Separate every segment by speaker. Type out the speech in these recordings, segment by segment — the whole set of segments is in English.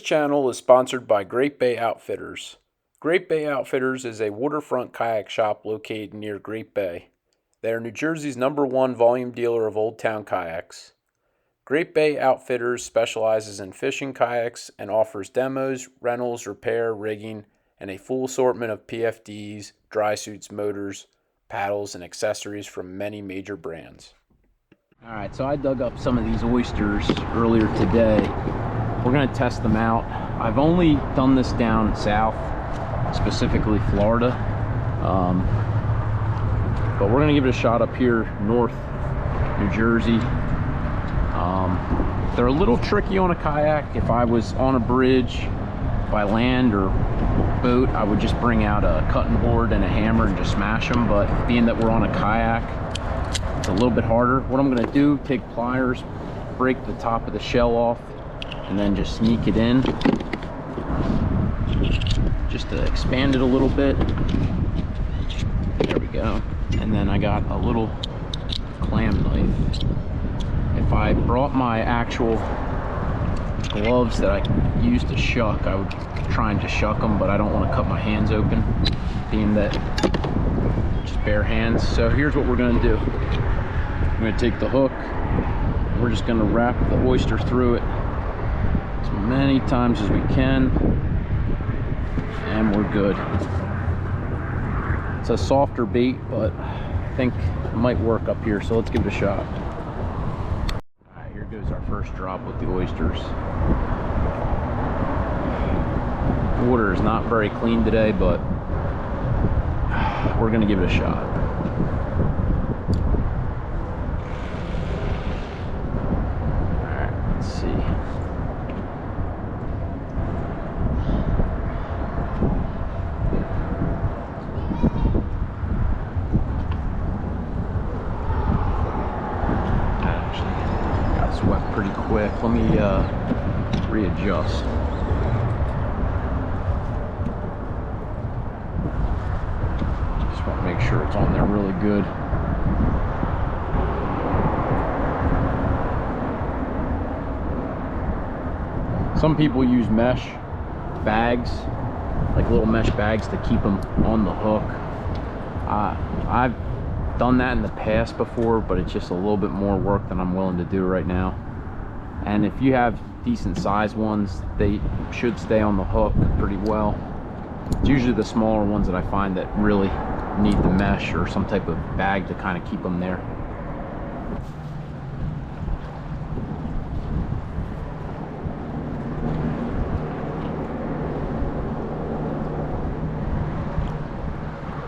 Speaker 1: channel is sponsored by Great Bay Outfitters. Great Bay Outfitters is a waterfront kayak shop located near Great Bay. They are New Jersey's #1 volume dealer of Old Town kayaks. Great Bay Outfitters specializes in fishing kayaks and offers demos, rentals, repair, rigging, and a full assortment of PFDs, dry suits, motors, paddles, and accessories from many major brands.
Speaker 2: Alright, so I dug up some of these oysters earlier today. We're going to test them out. I've only done this down south, specifically Florida. But we're going to give it a shot up here north New Jersey. They're a little tricky on a kayak. If I was on a bridge by land or boat, I would just bring out a cutting board and a hammer and just smash them. But being that we're on a kayak, it's a little bit harder. What I'm going to do, take pliers, break the top of the shell off, and then just sneak it in, just to expand it a little bit. There we go. And then I got a little clam knife. If I brought my actual gloves that I use to shuck, I would try and just shuck them, but I don't want to cut my hands open, being that just bare hands. So here's what we're going to do. I'm going to take the hook, we're just going to wrap the oyster through it as many times as we can, and we're good. It's a softer bait, but I think it might work up here, so let's give it a shot. Alright, here goes our first drop with the oysters. The water is not very clean today, but we're going to give it a shot. Alright, let's see. Swept pretty quick. Let me readjust. Just want to make sure it's on there really good. Some people use mesh bags, like little mesh bags, to keep them on the hook. I've done that in the past before, but it's just a little bit more work than I'm willing to do right now. And if you have decent sized ones, they should stay on the hook pretty well. It's usually the smaller ones that I find that really need the mesh or some type of bag to kind of keep them there.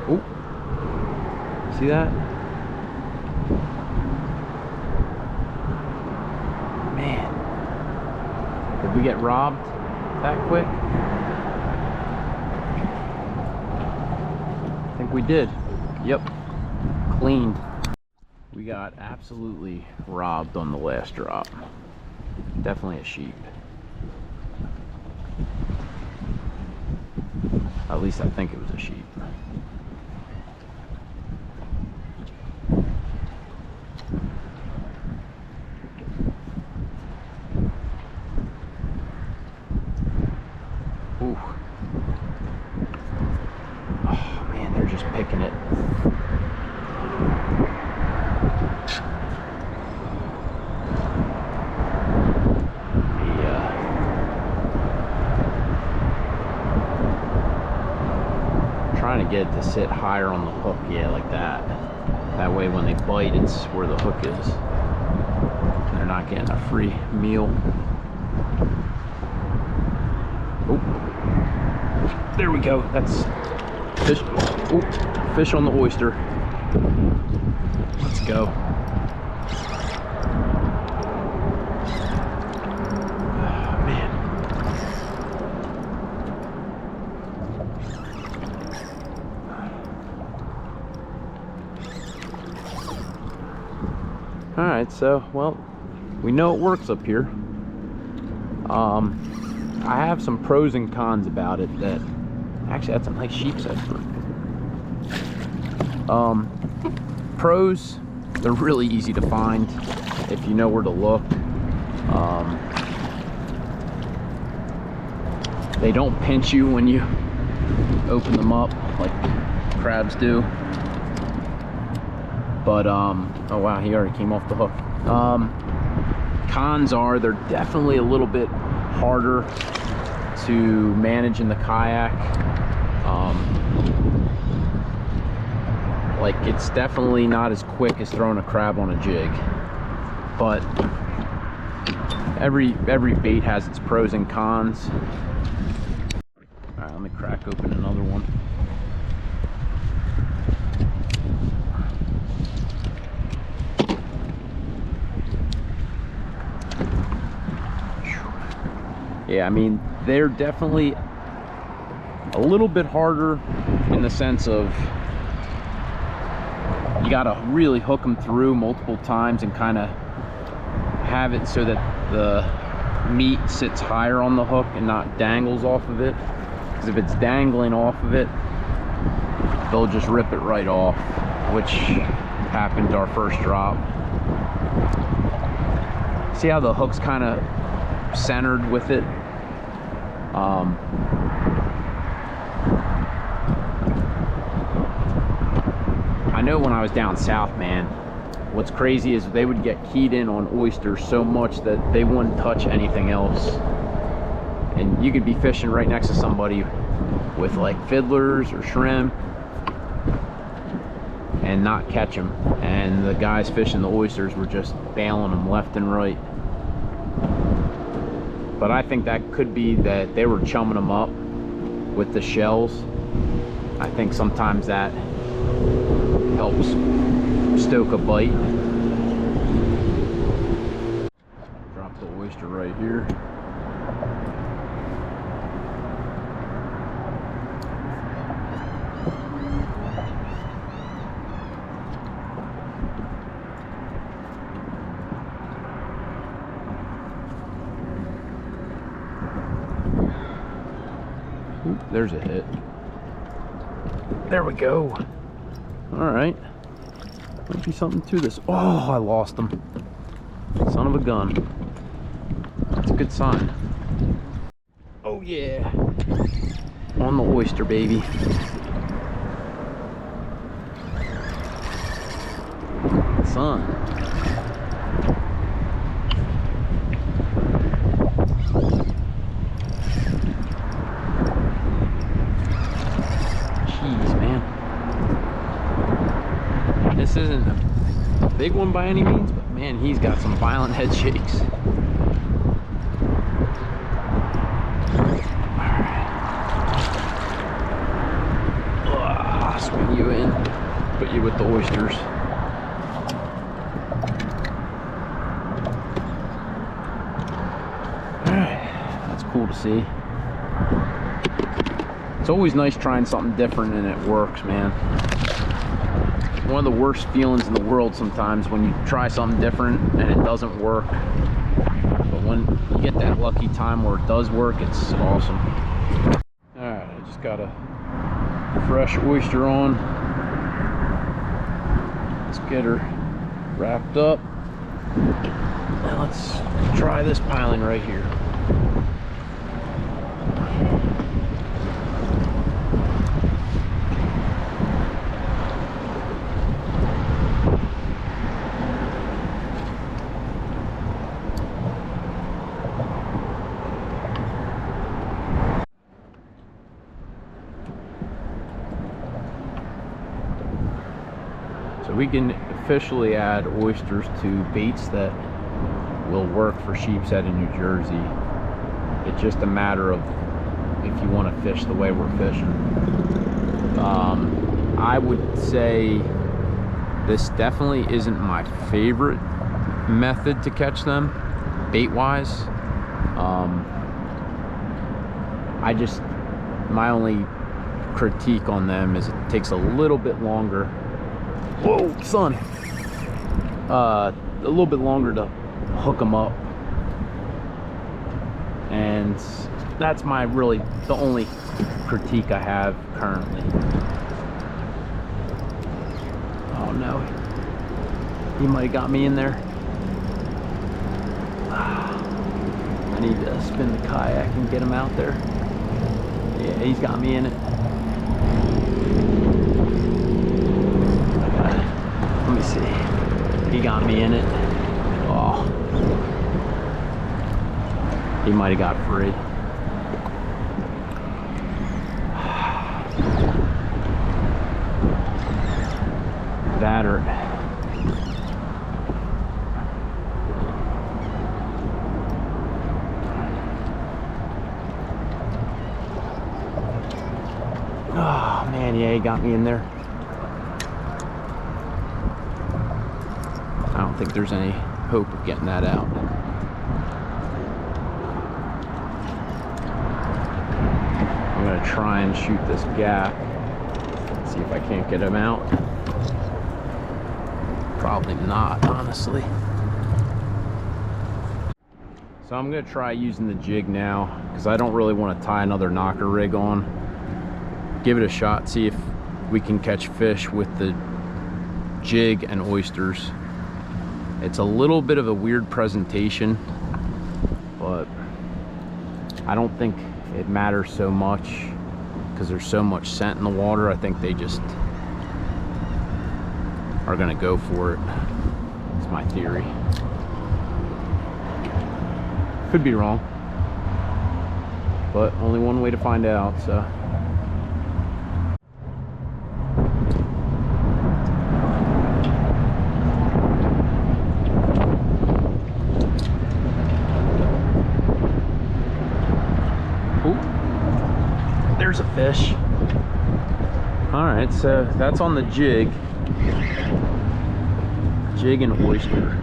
Speaker 2: Oh, see that? Did we get robbed that quick? I think we did. Yep, cleaned. We got absolutely robbed on the last drop. Definitely a sheep. At least I think it was a sheep. Ooh. Oh man, they're just picking it. Trying to get it to sit higher on the hook, yeah, like that. That way when they bite, it's where the hook is. They're not getting a free meal. Oh, there we go. That's fish. Oh, fish on the oyster. Let's go. Oh, man. All right, so well, we know it works up here. I have some pros and cons about it. That actually, that's a nice sheepshead fruit. Pros, they're really easy to find if you know where to look. They don't pinch you when you open them up like crabs do. But oh wow, he already came off the hook. Cons are they're definitely a little bit harder to manage in the kayak. Like it's definitely not as quick as throwing a crab on a jig, but every bait has its pros and cons. All right, let me crack open another one. Yeah, I mean, they're definitely a little bit harder in the sense of you gotta really hook them through multiple times and kind of have it so that the meat sits higher on the hook and not dangles off of it. Because if it's dangling off of it, they'll just rip it right off, which happened to our first drop. See how the hook's kind of centered with it? I know when I was down south, man, what's crazy is they would get keyed in on oysters so much that they wouldn't touch anything else. And you could be fishing right next to somebody with like fiddlers or shrimp and not catch them. And the guys fishing the oysters were just bailing them left and right. But I think that could be that they were chumming them up with the shells. I think sometimes that helps stoke a bite. Drop the oyster right here. Ooh, there's a hit. There we go. All right. Might be something to this. Oh, I lost him. Son of a gun. That's a good sign. Oh yeah. On the oyster, baby. Son. This isn't a big one by any means, but man, he's got some violent head shakes. Alright. Swing you in, put you with the oysters. Alright, that's cool to see. It's always nice trying something different and it works, man. One of the worst feelings in the world sometimes when you try something different and it doesn't work. But when you get that lucky time where it does work, it's awesome. Alright, I just got a fresh oyster on. Let's get her wrapped up. Now let's try this piling right here. So we can officially add oysters to baits that will work for Sheepshead in New Jersey. It's just a matter of if you want to fish the way we're fishing. I would say this definitely isn't my favorite method to catch them, bait-wise. My only critique on them is it takes a little bit longer. Whoa, son! A little bit longer to hook them up, and that's the only critique I have currently. Oh no, he might have got me in there. I need to spin the kayak and get him out there. Yeah, he's got me in it. Let me see. He got me in it. Oh. He might have got free. That or... Oh man, yeah, he got me in there. I don't think there's any hope of getting that out. I'm gonna try and shoot this gap, see if I can't get him out. Probably not, honestly. So I'm gonna try using the jig now, because I don't really want to tie another knocker rig on. Give it a shot, see if we can catch fish with the jig and oysters. It's a little bit of a weird presentation, but I don't think it matters so much because there's so much scent in the water. I think they just are gonna go for it. It's my theory. Could be wrong, but only one way to find out, so. There's a fish. All right, so that's on the jig and oyster.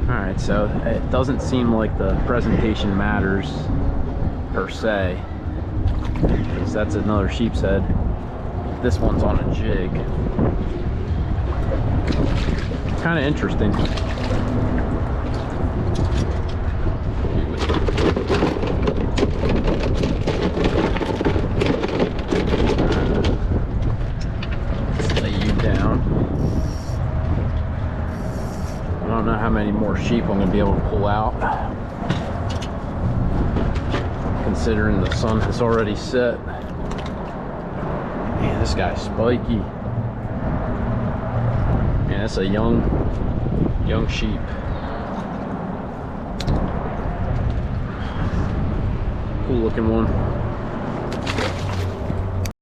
Speaker 2: All right, so it doesn't seem like the presentation matters per se, because that's another sheepshead. This one's on a jig. Kind of interesting. I don't know how many more sheep I'm going to be able to pull out, considering the sun has already set. Man, this guy's spiky. Man, that's a young sheep. Cool looking one.